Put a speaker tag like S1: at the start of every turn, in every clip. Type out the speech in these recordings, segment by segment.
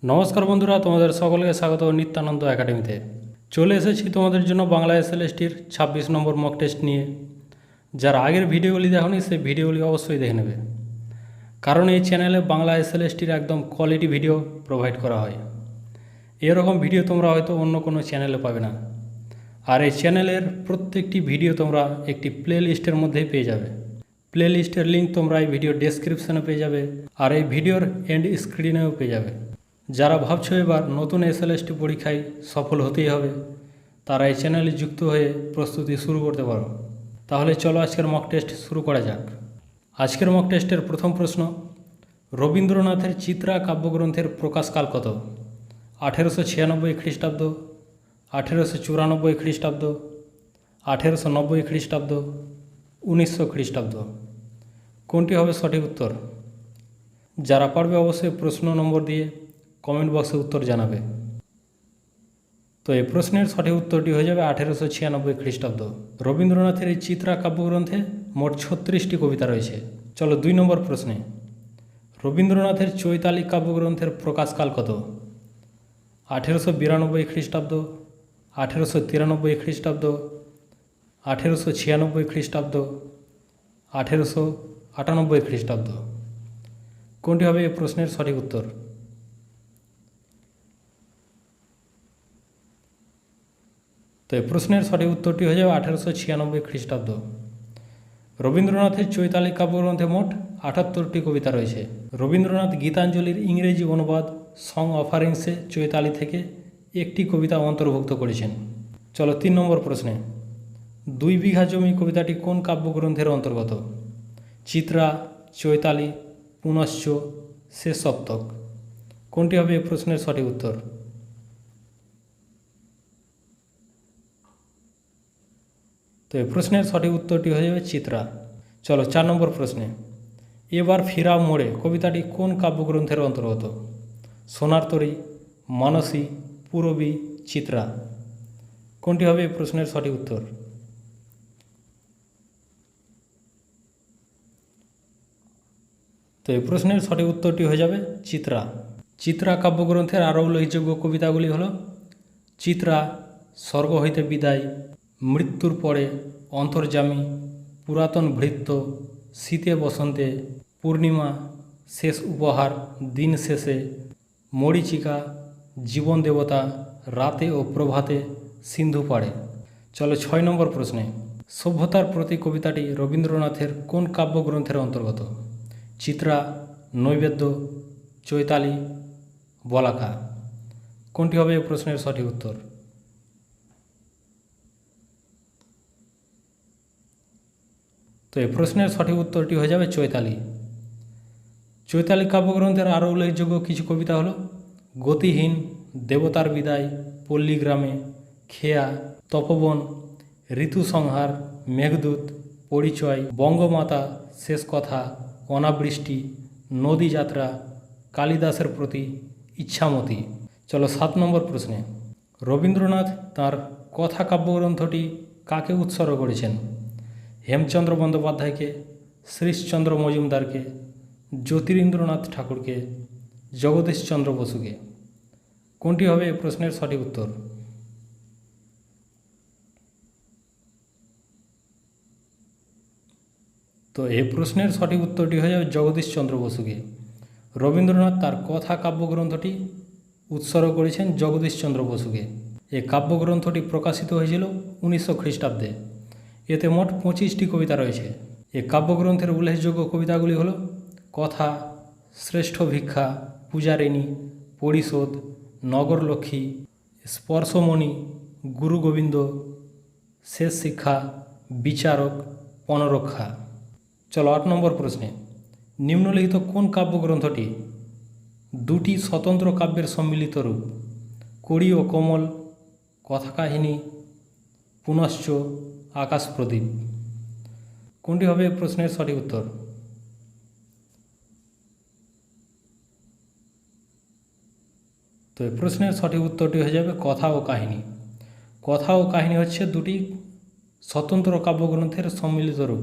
S1: নমস্কার বন্ধুরা, তোমাদের সকলকে স্বাগত নিত্যানন্দ একাডেমিতে। চলে এসেছি তোমাদের জন্য বাংলা এসএলএসটির 26 নম্বর মক টেস্ট নিয়ে। যারা আগের ভিডিওগুলি দেখোনি সেই ভিডিওগুলি অবশ্যই দেখে নেবে, কারণ এই চ্যানেলে বাংলা এসএলএসটির একদম কোয়ালিটি ভিডিও প্রোভাইড করা হয়। এরকম ভিডিও তোমরা হয়তো অন্য কোনো চ্যানেলে পাবে না। আর এই চ্যানেলের প্রত্যেকটি ভিডিও তোমরা একটি প্লে লিস্টের মধ্যেই পেয়ে যাবে। প্লে লিস্টের লিঙ্ক তোমরা এই ভিডিও ডেসক্রিপশানে পেয়ে যাবে, আর এই ভিডিওর এন্ড স্ক্রিনেও পেয়ে যাবে। যারা ভাবছো এবার নতুন এসএলএসটি পরীক্ষায় সফল হতেই হবে, তারা এই চ্যানেলে যুক্ত হয়ে প্রস্তুতি শুরু করতে পারো। তাহলে চলো আজকের মক টেস্ট শুরু করা যাক। আজকের মক টেস্টের প্রথম প্রশ্ন, রবীন্দ্রনাথের চিত্রা কাব্যগ্রন্থের প্রকাশকাল কত? 1896 খ্রিস্টাব্দ, 1894 খ্রিস্টাব্দ, 1890 খ্রিস্টাব্দ, 1900 খ্রিস্টাব্দ। কোনটি হবে সঠিক উত্তর? যারা পারবে অবশ্যই প্রশ্ন নম্বর দিয়ে কমেন্ট বক্সে উত্তর জানাবে। তো এই প্রশ্নের সঠিক উত্তরটি হয়ে যাবে 1896 খ্রিস্টাব্দ। রবীন্দ্রনাথের এই চিত্রা কাব্যগ্রন্থে মোট 36টি কবিতা রয়েছে। চলো 2 নম্বর প্রশ্নে, রবীন্দ্রনাথের চৈতালি কাব্যগ্রন্থের প্রকাশকাল কত? 1892 খ্রিস্টাব্দ, 1893 খ্রিস্টাব্দ, 1896 খ্রিস্টাব্দ, 1898 খ্রিস্টাব্দ। কোনটি হবে এই প্রশ্নের সঠিক উত্তর? তো এই প্রশ্নের সঠিক উত্তরটি হয়ে যাবে 1896 খ্রিস্টাব্দ। রবীন্দ্রনাথের চৈতালি কাব্যগ্রন্থে মোট 78টি কবিতা রয়েছে। রবীন্দ্রনাথ গীতাঞ্জলির ইংরেজি অনুবাদ সং অফারিংসে চৈতালি থেকে একটি কবিতা অন্তর্ভুক্ত করেছেন। চলো 3 নম্বর প্রশ্নে, 2 বিঘা জমি কবিতাটি কোন কাব্যগ্রন্থের অন্তর্গত? চিত্রা, চৈতালি, পুনশ্চ, শেষ সপ্তক। কোনটি হবে এই প্রশ্নের সঠিক উত্তর? তো এই প্রশ্নের সঠিক উত্তরটি হয়ে যাবে চিত্রা। চলো 4 নম্বর প্রশ্নে, এবার ফিরাও মোড়ে কবিতাটি কোন কাব্যগ্রন্থের অন্তর্গত? সোনার তরী, মানসী, পূরবী, চিত্রা। কোনটি হবে এই প্রশ্নের সঠিক উত্তর? তো এই প্রশ্নের সঠিক উত্তরটি হয়ে যাবে চিত্রা। চিত্রা কাব্যগ্রন্থের আরও উল্লেখযোগ্য কবিতাগুলি হল চিত্রা, স্বর্গ হইতে বিদায়, মৃত্যুর পরে, অন্তর্যামী, পুরাতন ভৃত্য, শীতে বসন্তে, পূর্ণিমা, শেষ উপহার, দিন শেষে, মরীচিকা, জীবন দেবতা, রাতে ও প্রভাতে, সিন্ধু পাড়ে। চলো 6 নম্বর প্রশ্নে, সভ্যতার প্রতি কবিতাটি রবীন্দ্রনাথের কোন কাব্যগ্রন্থের অন্তর্গত? চিত্রা, নৈবেদ্য, চৈতালি, বলাকা। কোনটি হবে এই প্রশ্নের সঠিক উত্তর? তো এই প্রশ্নের সঠিক উত্তরটি হয়ে যাবে চৈতালি। চৈতালি কাব্যগ্রন্থের আরও উল্লেখযোগ্য কিছু কবিতা হলো গতিহীন, দেবতার বিদায়, পল্লীগ্রামে, খেয়া, তপবন, ঋতুসংহার, মেঘদূত, পরিচয়, বঙ্গমাতা, শেষ কথা, অনাবৃষ্টি, নদী যাত্রা, কালিদাসের প্রতি, ইচ্ছামতি। চলো 7 নম্বর প্রশ্নে, রবীন্দ্রনাথ তাঁর কথা কাব্যগ্রন্থটি কাকে উৎসর্গ করেছেন? হেমচন্দ্র বন্দ্যোপাধ্যায়কে, শ্রীশচন্দ্র মজুমদারকে, জ্যোতিরিন্দ্রনাথ ঠাকুরকে, জগদীশচন্দ্র বসুকে। কোনটি হবে এই প্রশ্নের সঠিক উত্তর? তো এই প্রশ্নের সঠিক উত্তরটি হয়ে যাবে জগদীশচন্দ্র বসুকে। রবীন্দ্রনাথ তার কথা কাব্যগ্রন্থটি উৎসর্গ করেছেন জগদীশচন্দ্র বসুকে। এই কাব্যগ্রন্থটি প্রকাশিত হয়েছিল 1900 খ্রিস্টাব্দে। এতে মোট 25টি কবিতা রয়েছে। এই কাব্যগ্রন্থের উল্লেখযোগ্য কবিতাগুলি হল কথা, শ্রেষ্ঠ ভিক্ষা, পূজারিণী, পরিশোধ, নগরলক্ষ্মী, স্পর্শমণি, গুরু গোবিন্দ, শেষ শিক্ষা, বিচারক, পণরক্ষা। চলো 8 নম্বর প্রশ্নে, নিম্নলিখিত কোন কাব্যগ্রন্থটি 2টি স্বতন্ত্র কাব্যের সম্মিলিত রূপ? কড়ি ও কমল, কথাকাহিনী, পুনশ্চ, আকাশ প্রদীপ। কোনটি হবে প্রশ্নের সঠিক উত্তর? তো এই প্রশ্নের সঠিক উত্তরটি হয়ে যাবে কথা ও কাহিনী। কথা ও কাহিনী হচ্ছে 2টি স্বতন্ত্র কাব্যগ্রন্থের সম্মিলিত রূপ।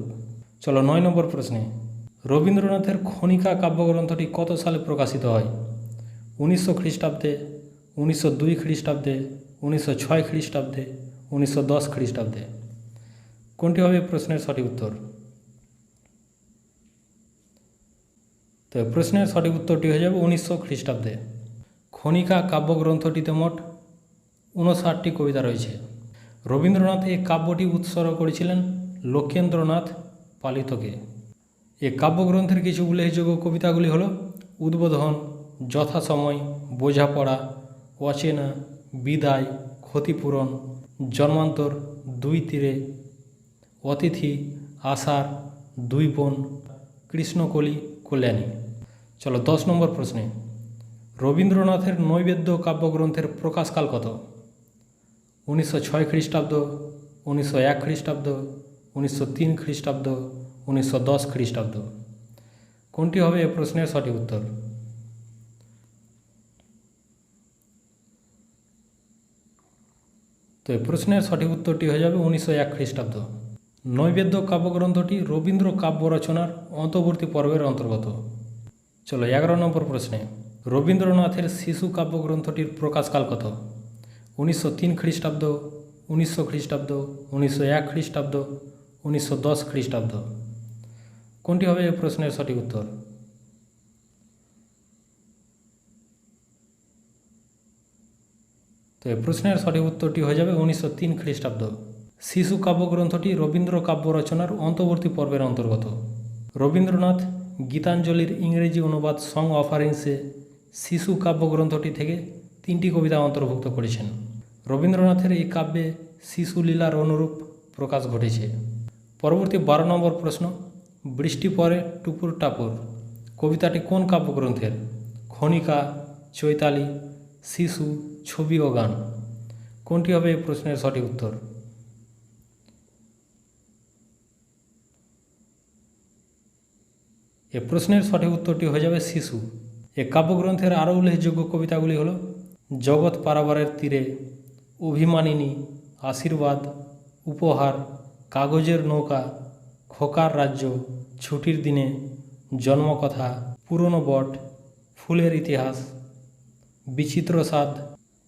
S1: চলো 9 নম্বর প্রশ্নে, রবীন্দ্রনাথের খনিকা কাব্যগ্রন্থটি কত সালে প্রকাশিত হয়? 1900 খ্রিস্টাব্দে, 1902 খ্রিস্টাব্দে, 1906 খ্রিস্টাব্দে, 1910 খ্রিস্টাব্দে? কোনটি হবে প্রশ্নের সঠিক উত্তর? তো প্রশ্নের সঠিক উত্তরটি হয়ে যাবে 1900 খ্রিস্টাব্দে। খনিকা কাব্যগ্রন্থটিতে মোট 59টি কবিতা রয়েছে। রবীন্দ্রনাথ এই কাব্যটি উৎসর্গ করেছিলেন লক্ষেন্দ্রনাথ পালিতকে। এই কাব্যগ্রন্থের কিছু উল্লেখযোগ্য কবিতাগুলি হল উদ্বোধন, যথাসময়, বোঝাপড়া, অচেনা, বিদায়, ক্ষতিপূরণ, জন্মান্তর, দুই তীরে, অতিথি, আষাঢ়, দুই বোন, কৃষ্ণকলি, কল্যাণী। চলো 10 নম্বর প্রশ্নে, রবীন্দ্রনাথের নৈবেদ্য কাব্যগ্রন্থের প্রকাশকাল কত? 1906 খ্রিস্টাব্দ, 1901 খ্রিস্টাব্দ, 1903 খ্রিস্টাব্দ, 1910 খ্রিস্টাব্দ? কোনটি হবে এই প্রশ্নের সঠিক উত্তর? তো এই প্রশ্নের সঠিক উত্তরটি হয়ে যাবে 1901 খ্রিস্টাব্দ। নৈবেদ্য কাব্যগ্রন্থটি রবীন্দ্র কাব্য রচনার অন্তর্বর্তী পর্বের অন্তর্গত। চলো 11 নম্বর প্রশ্নে, রবীন্দ্রনাথের শিশু কাব্যগ্রন্থটির প্রকাশকাল কত? 1903 খ্রিস্টাব্দ, 1900 খ্রিস্টাব্দ, 1901 খ্রিস্টাব্দ, 1910 খ্রিস্টাব্দ? কোনটি হবে এই প্রশ্নের সঠিক উত্তর? তো এই প্রশ্নের সঠিক উত্তরটি হয়ে যাবে 1903 খ্রিস্টাব্দ। শিশু কাব্যগ্রন্থটি রবীন্দ্র কাব্য রচনার অন্তর্বর্তী পর্বের অন্তর্গত। রবীন্দ্রনাথ গীতাঞ্জলির ইংরেজি অনুবাদ সং অফারিংসে শিশু কাব্যগ্রন্থটি থেকে 3টি কবিতা অন্তর্ভুক্ত করেছেন। রবীন্দ্রনাথের এই কাব্যে শিশু লীলার অনুরূপ প্রকাশ ঘটেছে। পরবর্তী 12 নম্বর প্রশ্ন, বৃষ্টি পরে টুপুর টাপুর কবিতাটি কোন কাব্যগ্রন্থের? খনিকা, চৈতালি, শিশু, ছবি ও গান? কোনটি হবে এই প্রশ্নের সঠিক উত্তর? এ প্রশ্নের সঠিক উত্তরটি হয়ে যাবে শিশু। এ কাব্যগ্রন্থের আরও উল্লেখযোগ্য কবিতাগুলি হল জগৎ পারাবারের তীরে, অভিমানিনী, আশীর্বাদ, উপহার, কাগজের নৌকা, খোকার রাজ্য, ছুটির দিনে, জন্মকথা, পুরনো বট, ফুলের ইতিহাস, বিচিত্র স্বাদ,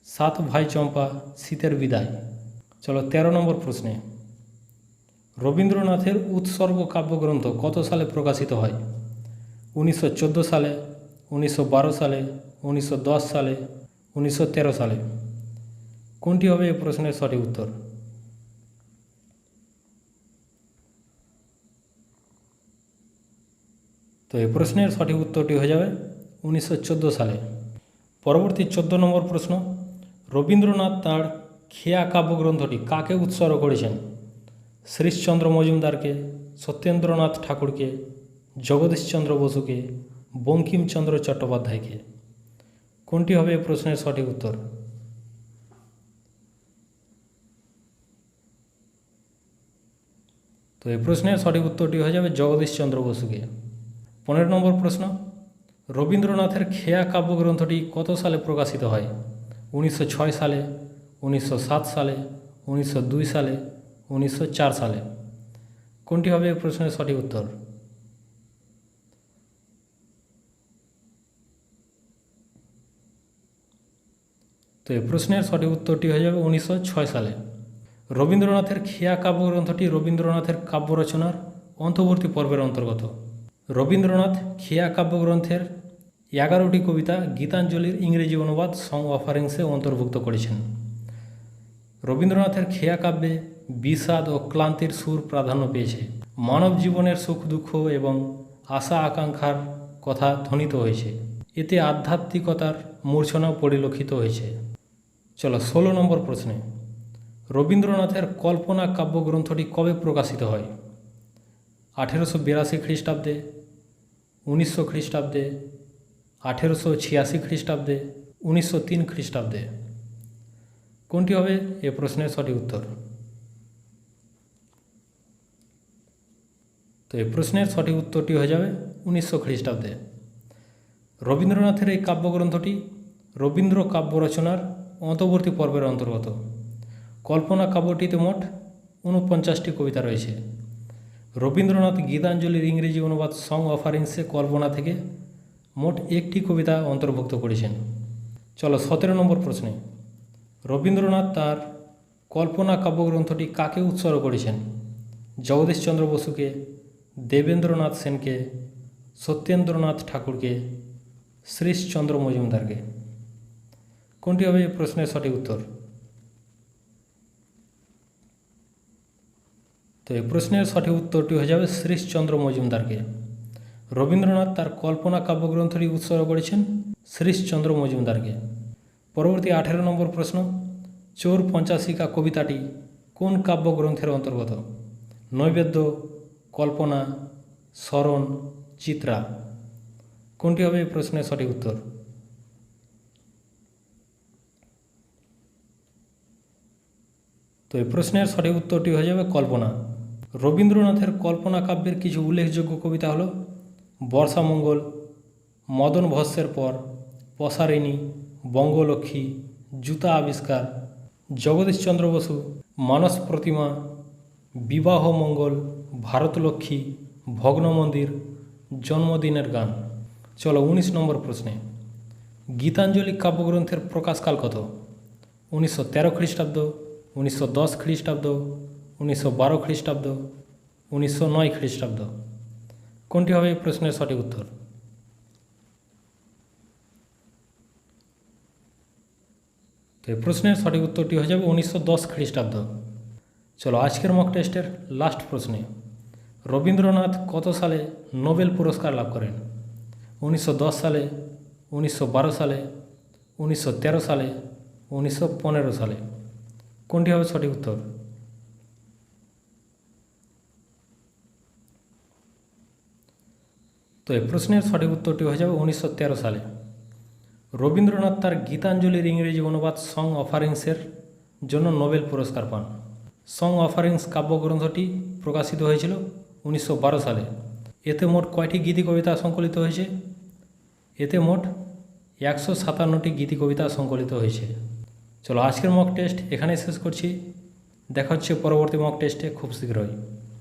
S1: সাত ভাই চম্পা, শীতের বিদায়। চলো 13 নম্বর প্রশ্নে, রবীন্দ্রনাথের উৎসর্গ কাব্যগ্রন্থ কত সালে প্রকাশিত হয়? 1914 সালে, 1912 সালে, 1910 সালে, 1913 সালে? কোনটি হবে এই প্রশ্নের সঠিক উত্তর? তো এই প্রশ্নের সঠিক উত্তরটি হয়ে যাবে 1914 সালে। পরবর্তী 14 নম্বর প্রশ্ন, রবীন্দ্রনাথ তাঁর খেয়া কাব্যগ্রন্থটি কাকে উৎসর্গ করেছেন? শ্রীশচন্দ্র মজুমদারকে, সত্যেন্দ্রনাথ ঠাকুরকে, জগদীশচন্দ্র বসুকে, বঙ্কিমচন্দ্র চট্টোপাধ্যায়কে? কোনটি হবে এই প্রশ্নের সঠিক উত্তর? তো এই প্রশ্নের সঠিক উত্তরটি হয়ে যাবে জগদীশচন্দ্র বসুকে। 15 নম্বর প্রশ্ন, রবীন্দ্রনাথের খেয়া কাব্যগ্রন্থটি কত সালে প্রকাশিত হয়? 1906 সালে, 1907 সালে, 1902 সালে, 1904 সালে? কোনটি হবে এই প্রশ্নের সঠিক উত্তর? তো এই প্রশ্নের সঠিক উত্তরটি হয়ে যাবে 1906 সালে। রবীন্দ্রনাথের খেয়া কাব্যগ্রন্থটি রবীন্দ্রনাথের কাব্য রচনার অন্তর্বর্তী পর্বের অন্তর্গত। রবীন্দ্রনাথ খেয়া কাব্যগ্রন্থের 11টি কবিতা গীতাঞ্জলির ইংরেজি অনুবাদ সং অফারিংসে অন্তর্ভুক্ত করেছেন। রবীন্দ্রনাথের খেয়া কাব্যে বিষাদ ও ক্লান্তির সুর প্রাধান্য পেয়েছে। মানব জীবনের সুখ দুঃখ এবং আশা আকাঙ্ক্ষার কথা ধ্বনিত হয়েছে। এতে আধ্যাত্মিকতার মূর্ছনাও পরিলক্ষিত হয়েছে। চলো 16 নম্বর প্রশ্নে, রবীন্দ্রনাথের কল্পনা কাব্যগ্রন্থটি কবে প্রকাশিত হয়? 1882 খ্রিস্টাব্দে, 1900 খ্রিস্টাব্দে, 1886 খ্রিস্টাব্দে, 1903 খ্রিস্টাব্দে? কোনটি হবে এ প্রশ্নের সঠিক উত্তর? তো এই প্রশ্নের সঠিক উত্তরটি হয়ে যাবে 1900 খ্রিস্টাব্দে। রবীন্দ্রনাথের এই কাব্যগ্রন্থটি রবীন্দ্র কাব্য রচনার অন্তর্বর্তী পর্বের অন্তর্গত। কল্পনা কাব্যটিতে মোট 49টি কবিতা রয়েছে। রবীন্দ্রনাথ গীতাঞ্জলির ইংরেজি অনুবাদ সং অফারিংসে কল্পনা থেকে মোট 1টি কবিতা অন্তর্ভুক্ত করেছেন। চলো 17 নম্বর প্রশ্নে, রবীন্দ্রনাথ তার কল্পনা কাব্যগ্রন্থটি কাকে উৎসর্গ করেছেন? জগদীশচন্দ্র বসুকে, দেবেন্দ্রনাথ সেনকে, সত্যেন্দ্রনাথ ঠাকুরকে, শ্রীশচন্দ্র মজুমদারকে? কোনটি হবে এই প্রশ্নের সঠিক উত্তর? তো এই প্রশ্নের সঠিক উত্তরটি হয়ে যাবে শ্রীশচন্দ্র মজুমদারকে। রবীন্দ্রনাথ তার কল্পনা কাব্যগ্রন্থটি উৎসর্গ করেছেন শ্রীশচন্দ্র মজুমদারকে। পরবর্তী 18 নম্বর প্রশ্ন, চোর পঞ্চাশিকা কবিতাটি কোন কাব্যগ্রন্থের অন্তর্গত? নৈবেদ্য, কল্পনা, স্মরণ, চিত্রা? কোনটি হবে এই প্রশ্নের সঠিক উত্তর? তো এই প্রশ্নের সঠিক উত্তরটি হয়ে যাবে কল্পনা। রবীন্দ্রনাথের কল্পনা কাব্যের কিছু উল্লেখযোগ্য কবিতা হলো বর্ষামঙ্গল, মদন ভস্যের পর, পসারিণী, বঙ্গলক্ষ্মী, জুতা আবিষ্কার, জগদীশচন্দ্র বসু, মানস প্রতিমা, বিবাহ মঙ্গল, ভারতলক্ষ্মী, ভগ্নমন্দির, জন্মদিনের গান। চলো 19 নম্বর প্রশ্নে, গীতাঞ্জলি কাব্যগ্রন্থের প্রকাশকাল কত? 1913 খ্রিস্টাব্দ, 1910 খ্রিস্টাব্দ, 1912 খ্রিস্টাব্দ, 1909 খ্রিস্টাব্দ? কোনটি হবে এই প্রশ্নের সঠিক উত্তর? তো এই প্রশ্নের সঠিক উত্তরটি হয়ে যাবে 1910 খ্রিস্টাব্দ। চলো আজকের মক টেস্টের লাস্ট প্রশ্নে, রবীন্দ্রনাথ কত সালে নোবেল পুরস্কার লাভ করেন? 1910 সালে, 1912 সালে, 1913 সালে, 1915 সালে? কোনটি হবে সঠিক উত্তর? তো এই প্রশ্নের সঠিক উত্তরটি হয়ে যাবে 1913 সালে। রবীন্দ্রনাথ তার গীতাঞ্জলির ইংরেজি অনুবাদ সং অফারিংসের জন্য নোবেল পুরস্কার পান। সং অফারিংস কাব্যগ্রন্থটি প্রকাশিত হয়েছিল 1912 সালে। এতে মোট কয়টি গীতি কবিতা সংকলিত হয়েছে? এতে মোট 157টি গীতি কবিতা সংকলিত হয়েছে। চলো আজকের মক টেস্ট এখানেই শেষ করছি। দেখা হচ্ছে পরবর্তী মক টেস্টে খুব শীঘ্রই।